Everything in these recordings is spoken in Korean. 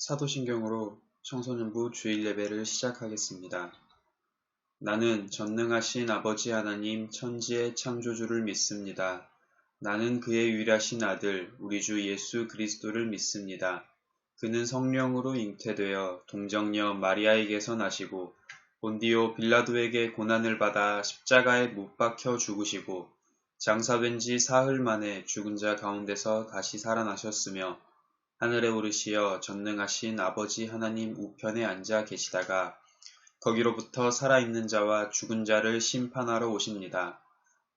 사도신경으로 청소년부 주일 예배를 시작하겠습니다. 나는 전능하신 아버지 하나님 천지의 창조주를 믿습니다. 나는 그의 유일하신 아들 우리 주 예수 그리스도를 믿습니다. 그는 성령으로 잉태되어 동정녀 마리아에게서 나시고 본디오 빌라도에게 고난을 받아 십자가에 못 박혀 죽으시고 장사된 지 사흘 만에 죽은 자 가운데서 다시 살아나셨으며 하늘에 오르시어 전능하신 아버지 하나님 우편에 앉아 계시다가 거기로부터 살아있는 자와 죽은 자를 심판하러 오십니다.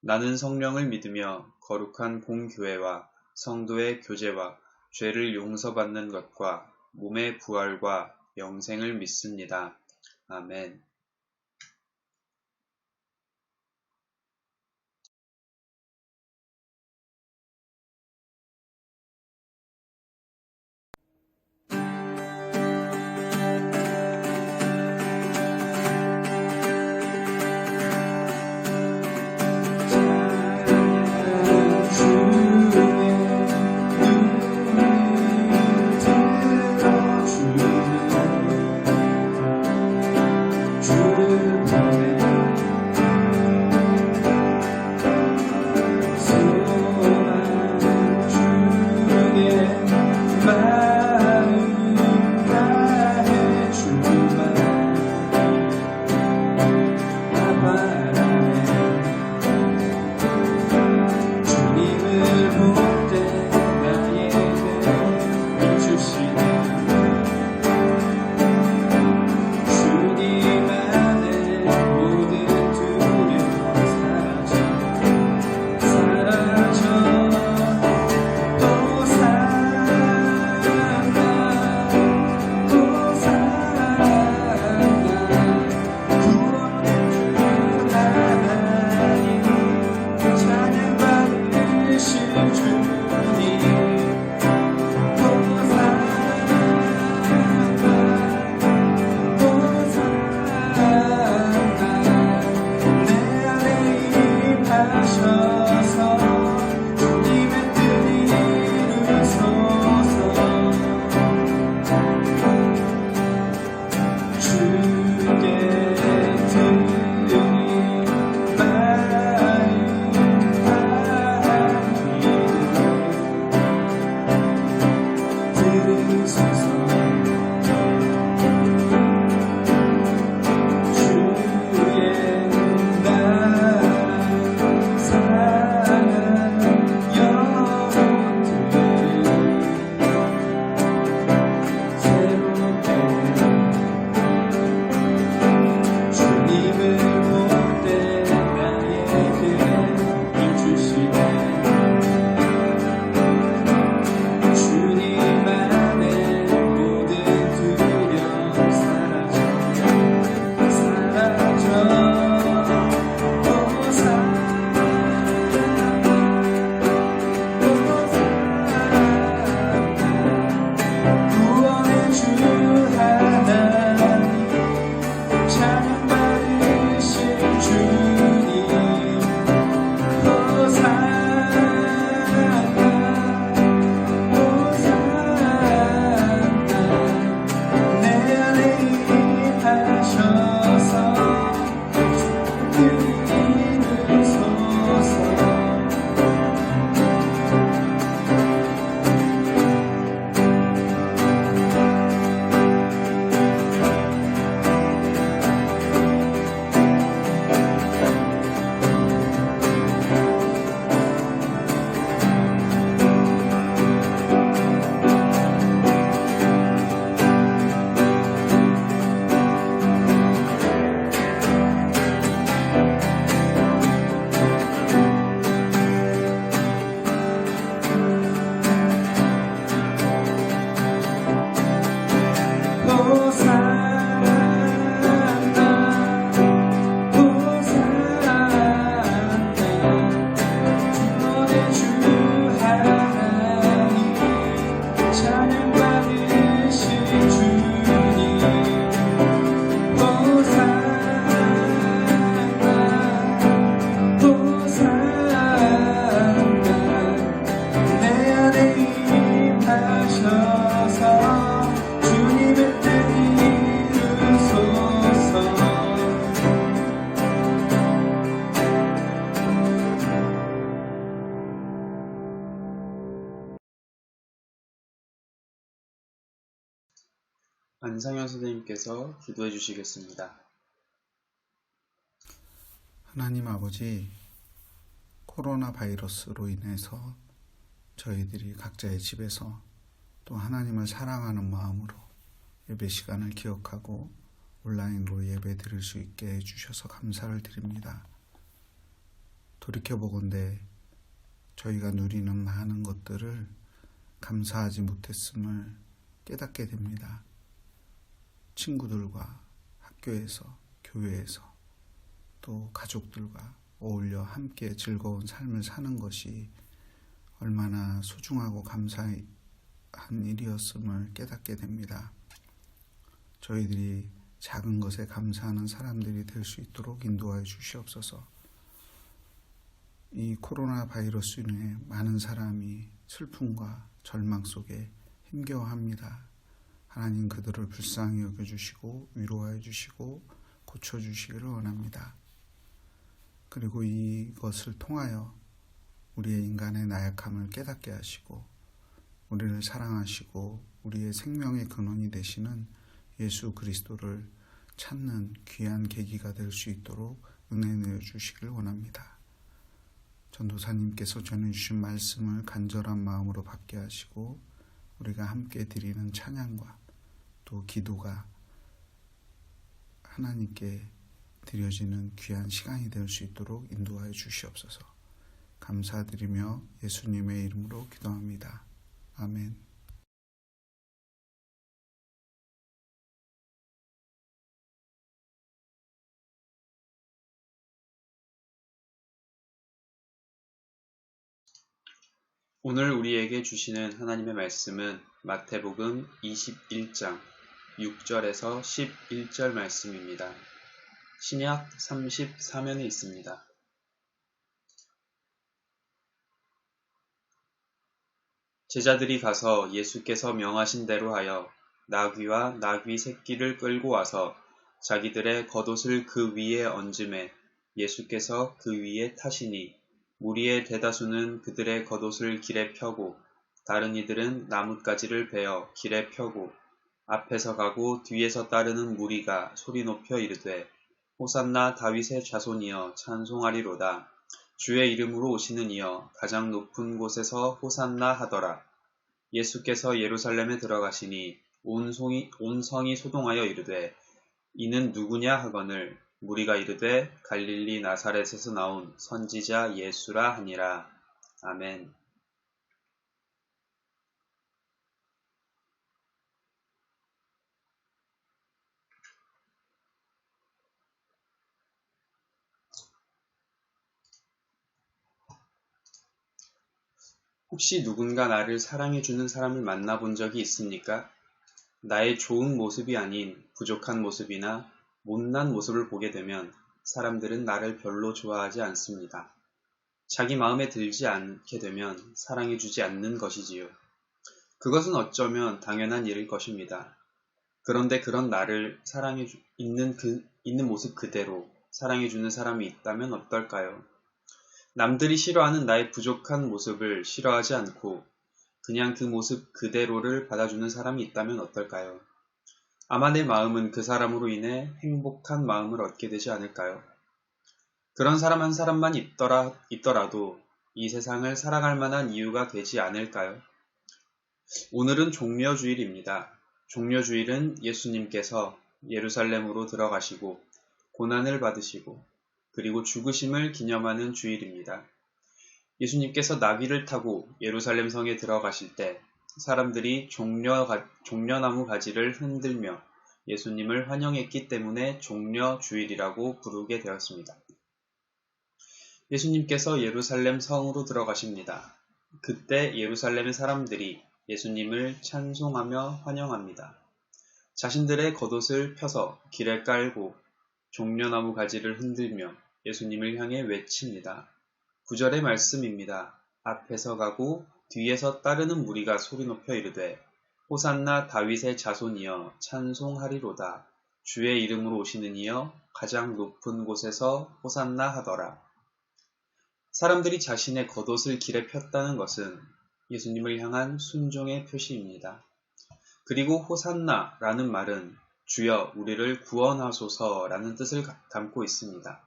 나는 성령을 믿으며 거룩한 공교회와 성도의 교제와 죄를 용서받는 것과 몸의 부활과 영생을 믿습니다. 아멘. 주 안상현 선생님께서 기도해 주시겠습니다. 하나님 아버지, 코로나 바이러스로 인해서 저희들이 각자의 집에서 또 하나님을 사랑하는 마음으로 예배 시간을 기억하고 온라인으로 예배 드릴 수 있게 해주셔서 감사를 드립니다. 돌이켜보건대 저희가 누리는 많은 것들을 감사하지 못했음을 깨닫게 됩니다. 친구들과 학교에서, 교회에서, 또 가족들과 어울려 함께 즐거운 삶을 사는 것이 얼마나 소중하고 감사한 일이었음을 깨닫게 됩니다. 저희들이 작은 것에 감사하는 사람들이 될 수 있도록 인도하여 주시옵소서. 이 코로나 바이러스로 인해 많은 사람이 슬픔과 절망 속에 힘겨워합니다. 하나님 그들을 불쌍히 여겨주시고 위로하여 주시고 고쳐주시기를 원합니다. 그리고 이것을 통하여 우리의 인간의 나약함을 깨닫게 하시고 우리를 사랑하시고 우리의 생명의 근원이 되시는 예수 그리스도를 찾는 귀한 계기가 될 수 있도록 은혜 내어주시길 원합니다. 전도사님께서 전해주신 말씀을 간절한 마음으로 받게 하시고 우리가 함께 드리는 찬양과 또 기도가 하나님께 드려지는 귀한 시간이 될 수 있도록 인도하여 주시옵소서. 감사드리며 예수님의 이름으로 기도합니다. 아멘. 오늘 우리에게 주시는 하나님의 말씀은 마태복음 21장 6절에서 11절 말씀입니다. 신약 34면에 있습니다. 제자들이 가서 예수께서 명하신 대로 하여 나귀와 나귀 새끼를 끌고 와서 자기들의 겉옷을 그 위에 얹음에 예수께서 그 위에 타시니 무리의 대다수는 그들의 겉옷을 길에 펴고 다른 이들은 나뭇가지를 베어 길에 펴고 앞에서 가고 뒤에서 따르는 무리가 소리 높여 이르되 호산나 다윗의 자손이여 찬송하리로다. 주의 이름으로 오시는 이여 가장 높은 곳에서 호산나 하더라. 예수께서 예루살렘에 들어가시니 온 성이 소동하여 이르되 이는 누구냐 하거늘 무리가 이르되 갈릴리 나사렛에서 나온 선지자 예수라 하니라. 아멘. 혹시 누군가 나를 사랑해주는 사람을 만나본 적이 있습니까? 나의 좋은 모습이 아닌 부족한 모습이나 못난 모습을 보게 되면 사람들은 나를 별로 좋아하지 않습니다. 자기 마음에 들지 않게 되면 사랑해주지 않는 것이지요. 그것은 어쩌면 당연한 일일 것입니다. 그런데 그런 나를 있는 모습 그대로 사랑해주는 사람이 있다면 어떨까요? 남들이 싫어하는 나의 부족한 모습을 싫어하지 않고 그냥 그 모습 그대로를 받아주는 사람이 있다면 어떨까요? 아마 내 마음은 그 사람으로 인해 행복한 마음을 얻게 되지 않을까요? 그런 사람 한 사람만 있더라도 이 세상을 사랑할 만한 이유가 되지 않을까요? 오늘은 종려주일입니다. 종려주일은 예수님께서 예루살렘으로 들어가시고 고난을 받으시고 그리고 죽으심을 기념하는 주일입니다. 예수님께서 나귀를 타고 예루살렘 성에 들어가실 때 사람들이 종려나무 가지를 흔들며 예수님을 환영했기 때문에 종려주일이라고 부르게 되었습니다. 예수님께서 예루살렘 성으로 들어가십니다. 그때 예루살렘의 사람들이 예수님을 찬송하며 환영합니다. 자신들의 겉옷을 펴서 길에 깔고 종려나무 가지를 흔들며 예수님을 향해 외칩니다. 9절의 말씀입니다. 앞에서 가고 뒤에서 따르는 무리가 소리 높여 이르되 호산나 다윗의 자손이여 찬송하리로다. 주의 이름으로 오시는 이여 가장 높은 곳에서 호산나 하더라. 사람들이 자신의 겉옷을 길에 폈다는 것은 예수님을 향한 순종의 표시입니다. 그리고 호산나라는 말은 주여 우리를 구원하소서라는 뜻을 담고 있습니다.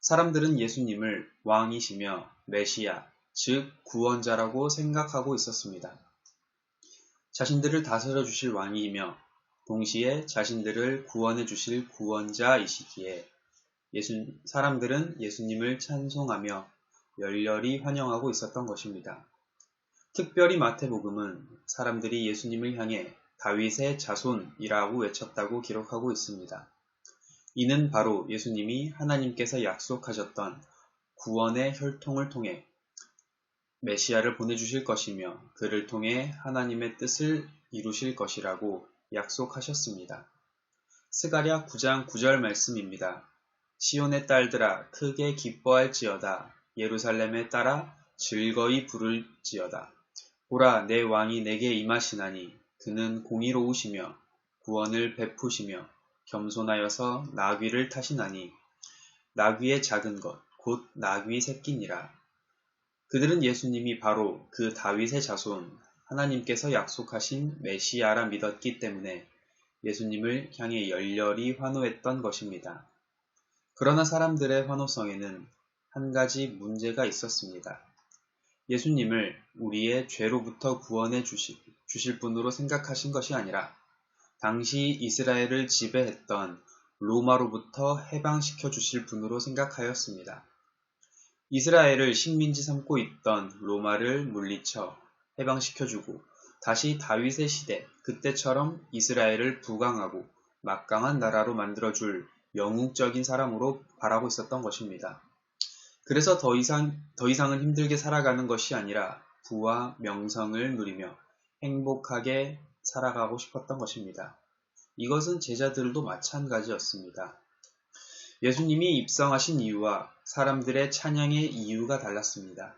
사람들은 예수님을 왕이시며 메시아, 즉 구원자라고 생각하고 있었습니다. 자신들을 다스려 주실 왕이며 동시에 자신들을 구원해 주실 구원자이시기에 사람들은 예수님을 찬송하며 열렬히 환영하고 있었던 것입니다. 특별히 마태복음은 사람들이 예수님을 향해 다윗의 자손이라고 외쳤다고 기록하고 있습니다. 이는 바로 예수님이 하나님께서 약속하셨던 구원의 혈통을 통해 메시아를 보내주실 것이며 그를 통해 하나님의 뜻을 이루실 것이라고 약속하셨습니다. 스가랴 9장 9절 말씀입니다. 시온의 딸들아 크게 기뻐할지어다. 예루살렘의 딸아 즐거이 부를지어다. 보라 내 왕이 내게 임하시나니 그는 공의로우시며 구원을 베푸시며 겸손하여서 나귀를 타시나니 나귀의 작은 것 곧 나귀 새끼니라. 그들은 예수님이 바로 그 다윗의 자손 하나님께서 약속하신 메시아라 믿었기 때문에 예수님을 향해 열렬히 환호했던 것입니다. 그러나 사람들의 환호성에는 한 가지 문제가 있었습니다. 예수님을 우리의 죄로부터 구원해 주실 분으로 생각하신 것이 아니라 당시 이스라엘을 지배했던 로마로부터 해방시켜 주실 분으로 생각하였습니다. 이스라엘을 식민지 삼고 있던 로마를 물리쳐 해방시켜주고 다시 다윗의 시대 그때처럼 이스라엘을 부강하고 막강한 나라로 만들어줄 영웅적인 사람으로 바라고 있었던 것입니다. 그래서 더 이상은 힘들게 살아가는 것이 아니라 부와 명성을 누리며 행복하게 살아가고 싶었던 것입니다. 이것은 제자들도 마찬가지였습니다. 예수님이 입성하신 이유와 사람들의 찬양의 이유가 달랐습니다.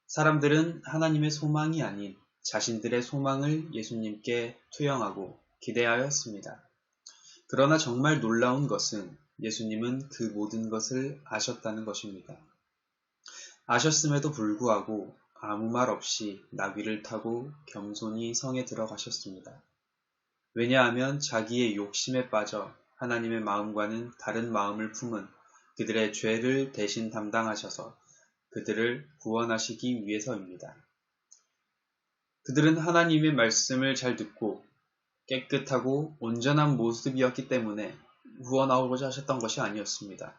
사람들은 하나님의 소망이 아닌 자신들의 소망을 예수님께 투영하고 기대하였습니다. 그러나 정말 놀라운 것은 예수님은 그 모든 것을 아셨다는 것입니다. 아셨음에도 불구하고 아무 말 없이 나귀를 타고 겸손히 성에 들어가셨습니다. 왜냐하면 자기의 욕심에 빠져 하나님의 마음과는 다른 마음을 품은 그들의 죄를 대신 담당하셔서 그들을 구원하시기 위해서입니다. 그들은 하나님의 말씀을 잘 듣고 깨끗하고 온전한 모습이었기 때문에 구원하고자 하셨던 것이 아니었습니다.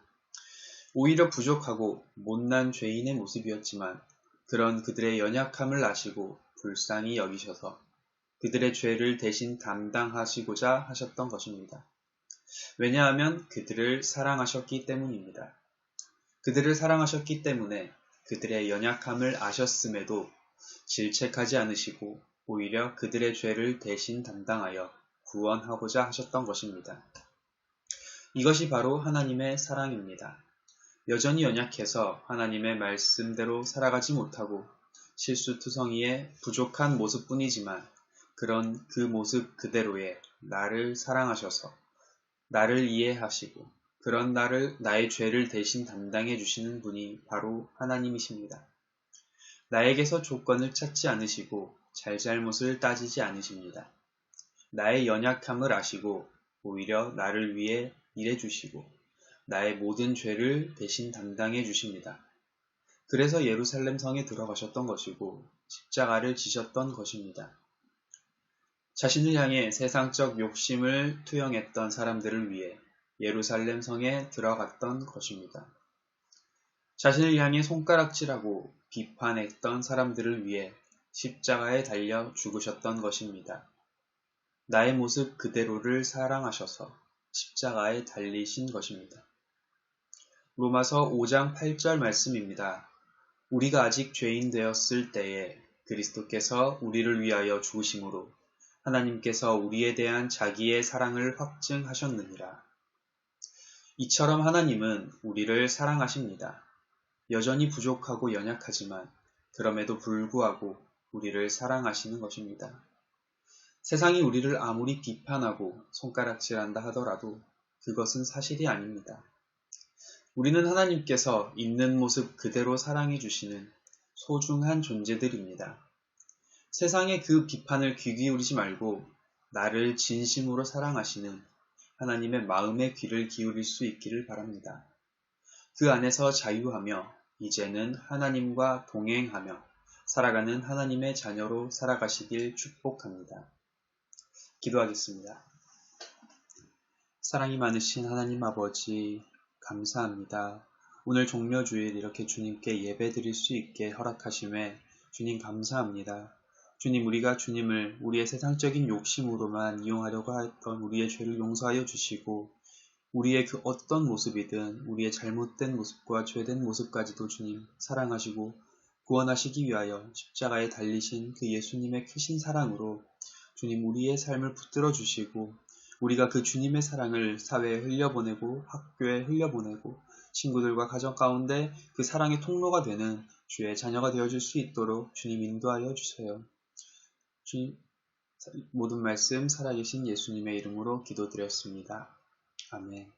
오히려 부족하고 못난 죄인의 모습이었지만 그런 그들의 연약함을 아시고 불쌍히 여기셔서 그들의 죄를 대신 담당하시고자 하셨던 것입니다. 왜냐하면 그들을 사랑하셨기 때문입니다. 그들을 사랑하셨기 때문에 그들의 연약함을 아셨음에도 질책하지 않으시고 오히려 그들의 죄를 대신 담당하여 구원하고자 하셨던 것입니다. 이것이 바로 하나님의 사랑입니다. 여전히 연약해서 하나님의 말씀대로 살아가지 못하고 실수투성이의 부족한 모습뿐이지만 그런 그 모습 그대로의 나를 사랑하셔서 나를 이해하시고 그런 나의 죄를 대신 담당해 주시는 분이 바로 하나님이십니다. 나에게서 조건을 찾지 않으시고 잘잘못을 따지지 않으십니다. 나의 연약함을 아시고 오히려 나를 위해 일해 주시고 나의 모든 죄를 대신 담당해 주십니다. 그래서 예루살렘 성에 들어가셨던 것이고 십자가를 지셨던 것입니다. 자신을 향해 세상적 욕심을 투영했던 사람들을 위해 예루살렘 성에 들어갔던 것입니다. 자신을 향해 손가락질하고 비판했던 사람들을 위해 십자가에 달려 죽으셨던 것입니다. 나의 모습 그대로를 사랑하셔서 십자가에 달리신 것입니다. 로마서 5장 8절 말씀입니다. 우리가 아직 죄인 되었을 때에 그리스도께서 우리를 위하여 죽으심으로 하나님께서 우리에 대한 자기의 사랑을 확증하셨느니라. 이처럼 하나님은 우리를 사랑하십니다. 여전히 부족하고 연약하지만 그럼에도 불구하고 우리를 사랑하시는 것입니다. 세상이 우리를 아무리 비판하고 손가락질한다 하더라도 그것은 사실이 아닙니다. 우리는 하나님께서 있는 모습 그대로 사랑해 주시는 소중한 존재들입니다. 세상의 그 비판을 귀 기울이지 말고 나를 진심으로 사랑하시는 하나님의 마음의 귀를 기울일 수 있기를 바랍니다. 그 안에서 자유하며 이제는 하나님과 동행하며 살아가는 하나님의 자녀로 살아가시길 축복합니다. 기도하겠습니다. 사랑이 많으신 하나님 아버지, 감사합니다. 오늘 종려주일 이렇게 주님께 예배드릴 수 있게 허락하심에 주님 감사합니다. 주님, 우리가 주님을 우리의 세상적인 욕심으로만 이용하려고 했던 우리의 죄를 용서하여 주시고 우리의 그 어떤 모습이든 우리의 잘못된 모습과 죄된 모습까지도 주님 사랑하시고 구원하시기 위하여 십자가에 달리신 그 예수님의 크신 사랑으로 주님 우리의 삶을 붙들어 주시고 우리가 그 주님의 사랑을 사회에 흘려보내고 학교에 흘려보내고 친구들과 가정 가운데 그 사랑의 통로가 되는 주의 자녀가 되어줄 수 있도록 주님 인도하여 주세요. 주님, 모든 말씀 살아계신 예수님의 이름으로 기도드렸습니다. 아멘.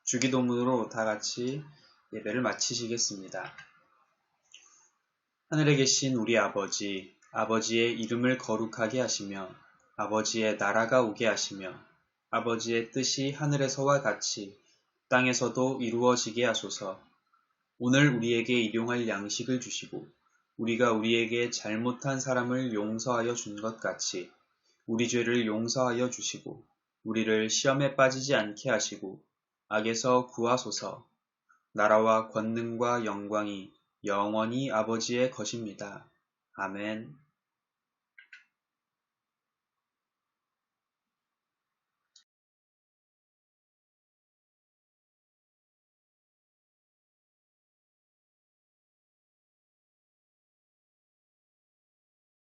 주기도문으로 다 같이 예배를 마치시겠습니다. 하늘에 계신 우리 아버지, 아버지의 이름을 거룩하게 하시며 아버지의 나라가 오게 하시며 아버지의 뜻이 하늘에서와 같이 땅에서도 이루어지게 하소서. 오늘 우리에게 일용할 양식을 주시고 우리가 우리에게 잘못한 사람을 용서하여 준 것 같이 우리 죄를 용서하여 주시고 우리를 시험에 빠지지 않게 하시고 악에서 구하소서. 나라와 권능과 영광이 영원히 아버지의 것입니다. 아멘.